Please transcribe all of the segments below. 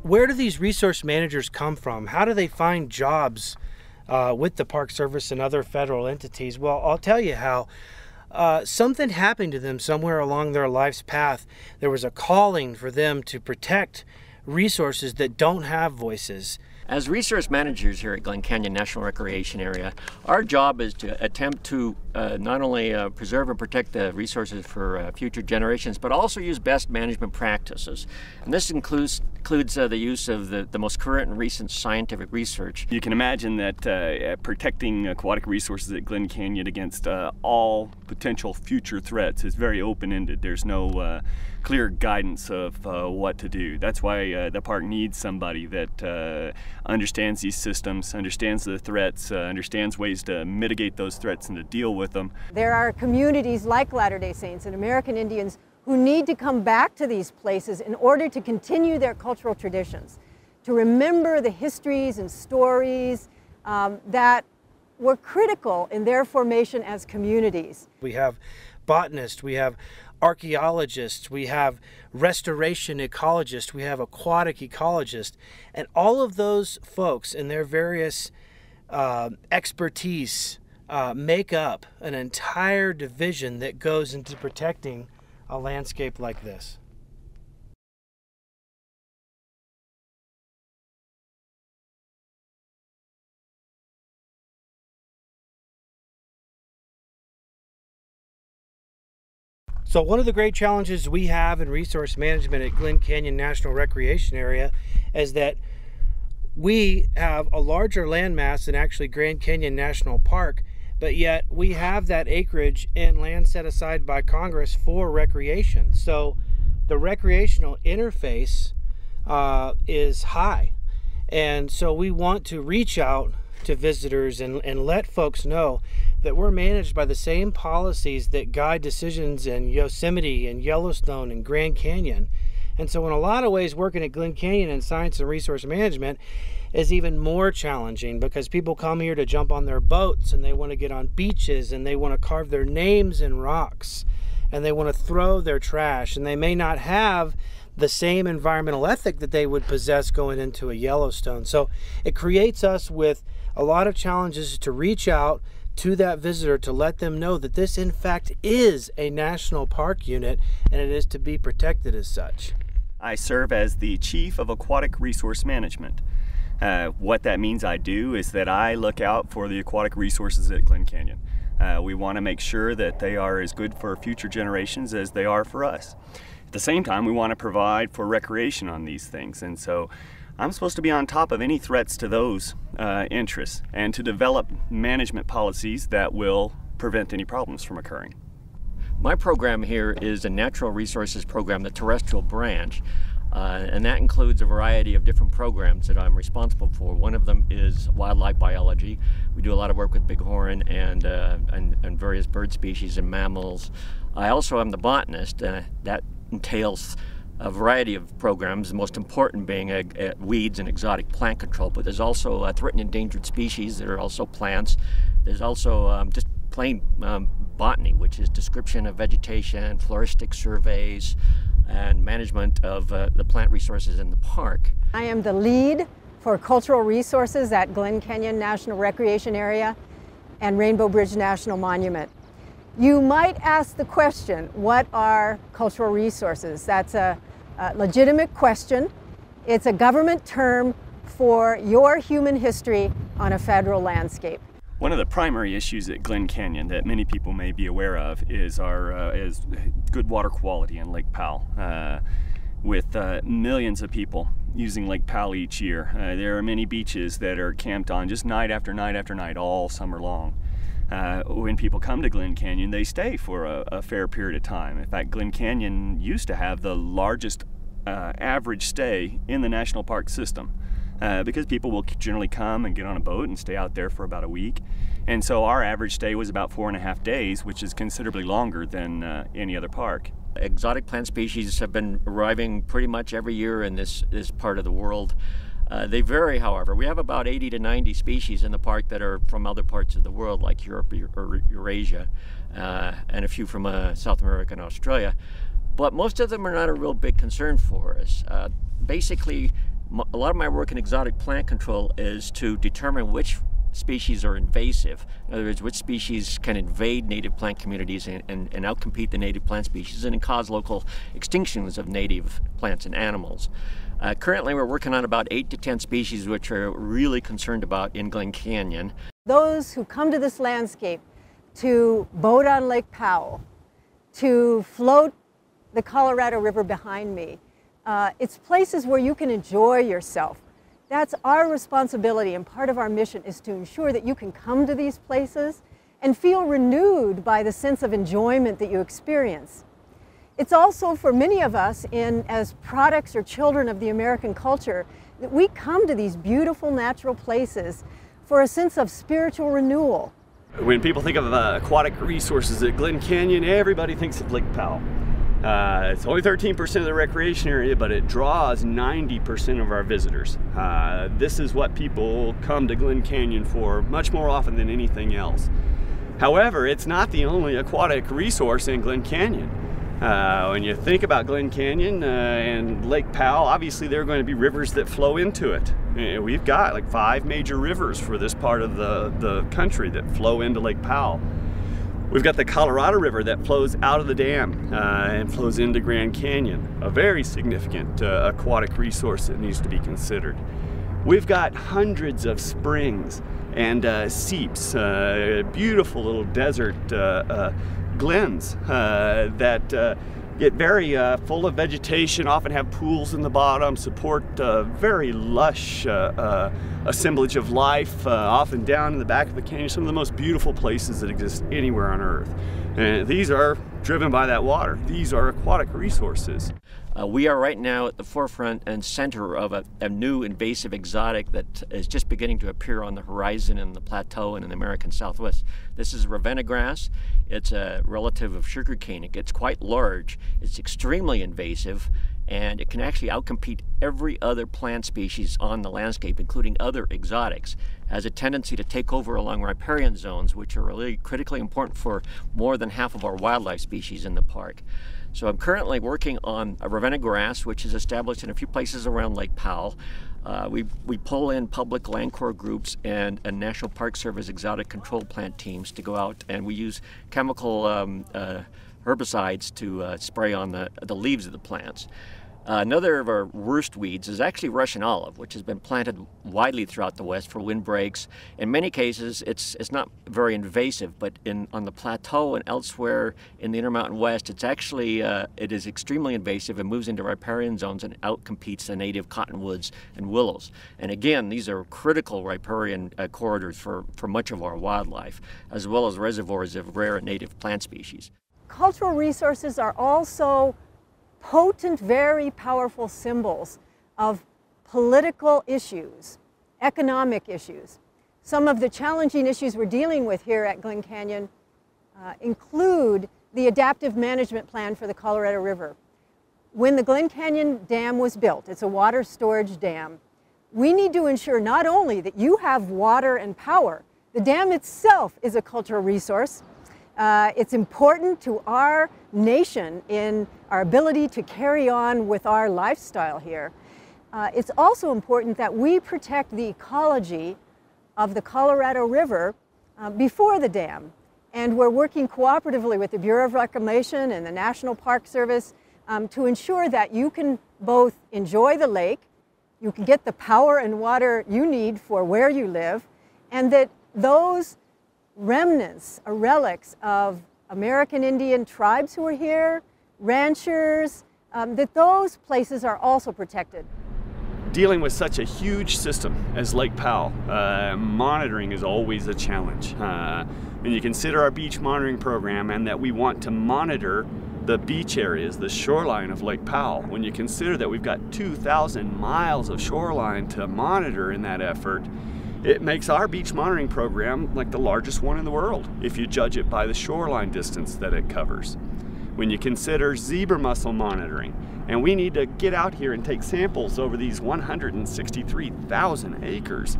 Where do these resource managers come from? How do they find jobs with the Park Service and other federal entities? Well, I'll tell you how. Something happened to them somewhere along their life's path. There was a calling for them to protect resources that don't have voices. As resource managers here at Glen Canyon National Recreation Area, our job is to attempt to not only preserve and protect the resources for future generations, but also use best management practices. And this includes the use of the most current and recent scientific research. You can imagine that protecting aquatic resources at Glen Canyon against all potential future threats is very open-ended. There's no clear guidance of what to do. That's why the park needs somebody that understands these systems, understands the threats, understands ways to mitigate those threats and to deal with them. There are communities like Latter-day Saints and American Indians who need to come back to these places in order to continue their cultural traditions, to remember the histories and stories that were critical in their formation as communities. We have botanists, we have archaeologists, we have restoration ecologists, we have aquatic ecologists, and all of those folks and their various expertise make up an entire division that goes into protecting a landscape like this. So one of the great challenges we have in resource management at Glen Canyon National Recreation Area is that we have a larger landmass than actually Grand Canyon National Park, but yet we have that acreage and land set aside by Congress for recreation. So the recreational interface is high. And so we want to reach out to visitors and let folks know that we're managed by the same policies that guide decisions in Yosemite and Yellowstone and Grand Canyon. And so in a lot of ways, working at Glen Canyon in science and resource management is even more challenging, because people come here to jump on their boats and they want to get on beaches and they want to carve their names in rocks and they want to throw their trash, and they may not have the same environmental ethic that they would possess going into a Yellowstone. So it creates us with a lot of challenges to reach out to that visitor to let them know that this in fact is a national park unit and it is to be protected as such. I serve as the Chief of Aquatic Resource Management. What that means I do is that I look out for the aquatic resources at Glen Canyon. We want to make sure that they are as good for future generations as they are for us. At the same time, we want to provide for recreation on these things, and so I'm supposed to be on top of any threats to those interests and to develop management policies that will prevent any problems from occurring. My program here is a natural resources program, the terrestrial branch, and that includes a variety of different programs that I'm responsible for. One of them is wildlife biology. We do a lot of work with bighorn and various bird species and mammals. I also am the botanist. That entails a variety of programs, the most important being weeds and exotic plant control, but there's also threatened endangered species that are also plants. There's also just plain botany, which is description of vegetation, floristic surveys, and management of the plant resources in the park. I am the lead for cultural resources at Glen Canyon National Recreation Area and Rainbow Bridge National Monument. You might ask the question, what are cultural resources? That's a legitimate question. It's a government term for your human history on a federal landscape. One of the primary issues at Glen Canyon that many people may be aware of is is good water quality in Lake Powell. With millions of people using Lake Powell each year, there are many beaches that are camped on just night after night after night all summer long. When people come to Glen Canyon, they stay for a fair period of time. In fact, Glen Canyon used to have the largest average stay in the national park system. Because people will generally come and get on a boat and stay out there for about a week. And so our average stay was about 4.5 days, which is considerably longer than any other park. Exotic plant species have been arriving pretty much every year in this part of the world. They vary, however. We have about 80 to 90 species in the park that are from other parts of the world, like Europe or Eurasia, and a few from South America and Australia. But most of them are not a real big concern for us. Basically, a lot of my work in exotic plant control is to determine which species are invasive. In other words, which species can invade native plant communities and outcompete the native plant species and cause local extinctions of native plants and animals. Currently, we're working on about 8 to 10 species which we're really concerned about in Glen Canyon. Those who come to this landscape to boat on Lake Powell, to float the Colorado River behind me, it's places where you can enjoy yourself. That's our responsibility, and part of our mission is to ensure that you can come to these places and feel renewed by the sense of enjoyment that you experience. It's also for many of us as products or children of the American culture that we come to these beautiful natural places for a sense of spiritual renewal. When people think of aquatic resources at Glen Canyon, everybody thinks of Lake Powell. It's only 13% of the recreation area, but it draws 90% of our visitors. This is what people come to Glen Canyon for much more often than anything else. However, it's not the only aquatic resource in Glen Canyon. When you think about Glen Canyon and Lake Powell, obviously there are going to be rivers that flow into it. We've got like 5 major rivers for this part of the country that flow into Lake Powell. We've got the Colorado River that flows out of the dam and flows into Grand Canyon, a very significant aquatic resource that needs to be considered. We've got hundreds of springs and seeps, beautiful little desert glens that get very full of vegetation, often have pools in the bottom, support very lush assemblage of life, often down in the back of the canyon, some of the most beautiful places that exist anywhere on Earth. And these are driven by that water. These are aquatic resources. We are right now at the forefront and center of a new invasive exotic that is just beginning to appear on the horizon in the plateau and in the American Southwest. This is Ravenna grass. It's a relative of sugarcane. It gets quite large. It's extremely invasive, and it can actually outcompete every other plant species on the landscape, including other exotics. It has a tendency to take over along riparian zones, which are really critically important for more than half of our wildlife species in the park. So I'm currently working on a Ravenna grass, which is established in a few places around Lake Powell. We pull in public Land Corps groups and National Park Service exotic control plant teams to go out, and we use chemical herbicides to spray on the leaves of the plants. Another of our worst weeds is actually Russian olive, which has been planted widely throughout the West for windbreaks. In many cases, it's not very invasive, but on the plateau and elsewhere in the Intermountain West, it's actually it is extremely invasive and moves into riparian zones and outcompetes the native cottonwoods and willows. And again, these are critical riparian corridors for much of our wildlife, as well as reservoirs of rare native plant species. Cultural resources are also potent, very powerful symbols of political issues, economic issues. Some of the challenging issues we're dealing with here at Glen Canyon include the adaptive management plan for the Colorado River. When the Glen Canyon Dam was built, it's a water storage dam, we need to ensure not only that you have water and power, the dam itself is a cultural resource. It's important to our nation in our ability to carry on with our lifestyle here. It's also important that we protect the ecology of the Colorado River before the dam. And we're working cooperatively with the Bureau of Reclamation and the National Park Service to ensure that you can both enjoy the lake, you can get the power and water you need for where you live, and that those remnants or relics of American Indian tribes who are here, ranchers, that those places are also protected. Dealing with such a huge system as Lake Powell, monitoring is always a challenge. When you consider our beach monitoring program and that we want to monitor the beach areas, the shoreline of Lake Powell, when you consider that we've got 2,000 miles of shoreline to monitor in that effort, It makes our beach monitoring program like the largest one in the world if you judge it by the shoreline distance that it covers. When you consider zebra mussel monitoring, and we need to get out here and take samples over these 163,000 acres,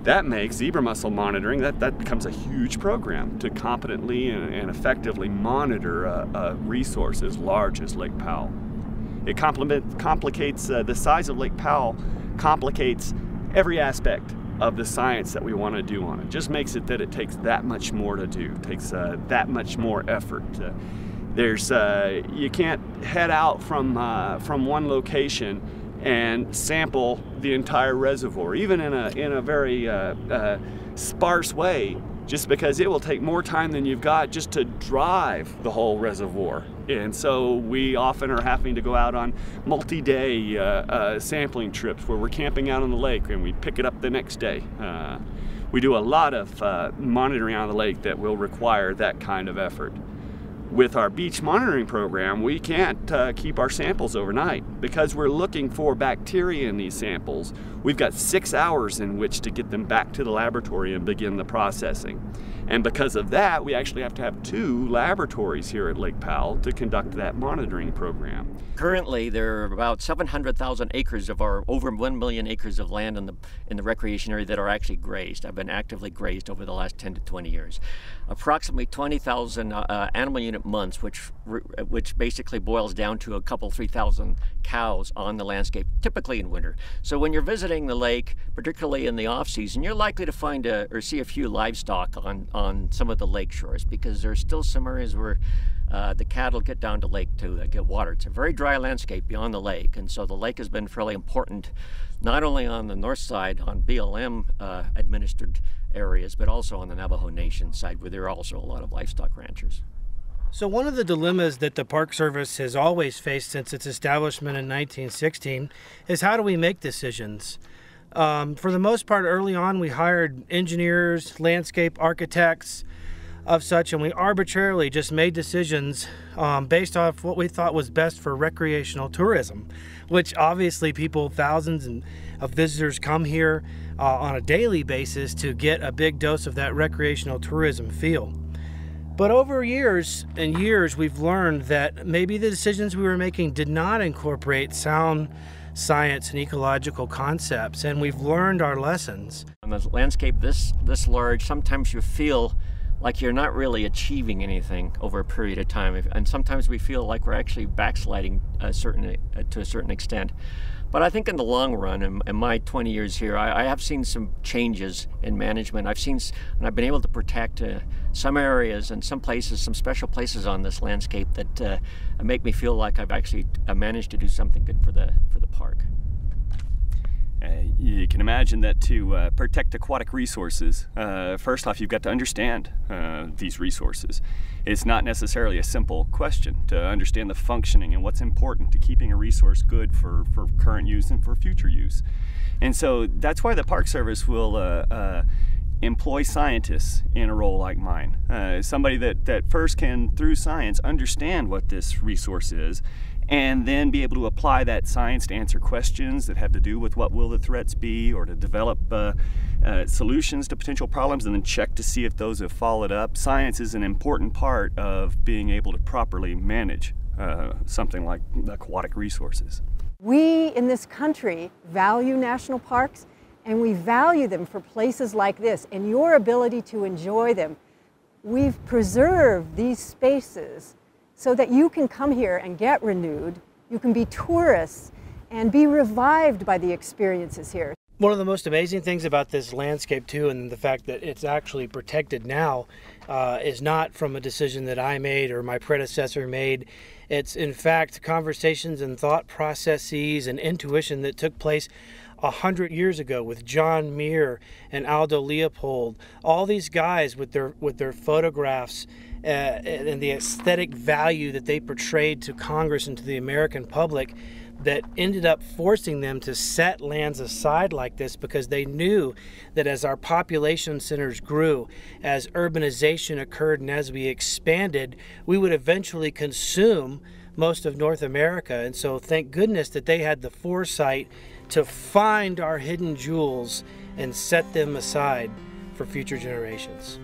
that makes zebra mussel monitoring, that becomes a huge program to competently and effectively monitor a resource as large as Lake Powell. It complicates the size of Lake Powell, complicates every aspect of the science that we want to do on it. Just makes it that it takes that much more to do, takes that much more effort. You can't head out from one location and sample the entire reservoir, even in a very sparse way, just because it will take more time than you've got just to drive the whole reservoir. And so we often are having to go out on multi-day sampling trips where we're camping out on the lake and we pick it up the next day. We do a lot of monitoring on the lake that will require that kind of effort. With our beach monitoring program, we can't keep our samples overnight because we're looking for bacteria in these samples. We've got 6 hours in which to get them back to the laboratory and begin the processing. And because of that, we actually have to have 2 laboratories here at Lake Powell to conduct that monitoring program. Currently, there are about 700,000 acres of our over 1 million acres of land in the recreation area that are actually grazed. Have been actively grazed over the last 10 to 20 years. Approximately 20,000 animal unit months, which basically boils down to a couple 3,000 cows on the landscape, typically in winter. So when you're visiting the lake, particularly in the off season, you're likely to find or see a few livestock on some of the lake shores, because there's still some areas where the cattle get down to lake to get water. It's a very dry landscape beyond the lake, and so the lake has been fairly important, not only on the north side on BLM administered areas, but also on the Navajo Nation side, where there are also a lot of livestock ranchers. So one of the dilemmas that the Park Service has always faced since its establishment in 1916 is, how do we make decisions? For the most part, early on, we hired engineers, landscape architects, of such, and we arbitrarily just made decisions based off what we thought was best for recreational tourism, which obviously thousands of visitors come here on a daily basis to get a big dose of that recreational tourism feel. But over years and years, we've learned that maybe the decisions we were making did not incorporate sound science and ecological concepts, and we've learned our lessons. On the landscape this large, sometimes you feel like you're not really achieving anything over a period of time, and sometimes we feel like we're actually backsliding to a certain extent. But I think in the long run, in my 20 years here, I have seen some changes in management. And I've been able to protect some areas and some places, some special places on this landscape that make me feel like I've actually managed to do something good for the park. You can imagine that to protect aquatic resources, first off, you've got to understand these resources. It's not necessarily a simple question to understand the functioning and what's important to keeping a resource good for current use and for future use. And so that's why the Park Service will employ scientists in a role like mine. Somebody that first can, through science, understand what this resource is, and then be able to apply that science to answer questions that have to do with what will the threats be, or to develop solutions to potential problems, and then check to see if those have followed up. Science is an important part of being able to properly manage something like aquatic resources. We in this country value national parks, and we value them for places like this and your ability to enjoy them. We've preserved these spaces so that you can come here and get renewed, you can be tourists and be revived by the experiences here. One of the most amazing things about this landscape too, and the fact that it's actually protected now, is not from a decision that I made or my predecessor made. It's in fact conversations and thought processes and intuition that took place 100 years ago with John Muir and Aldo Leopold. All these guys with their photographs and the aesthetic value that they portrayed to Congress and to the American public, that ended up forcing them to set lands aside like this, because they knew that as our population centers grew, as urbanization occurred, and as we expanded, we would eventually consume most of North America. And so thank goodness that they had the foresight to find our hidden jewels and set them aside for future generations.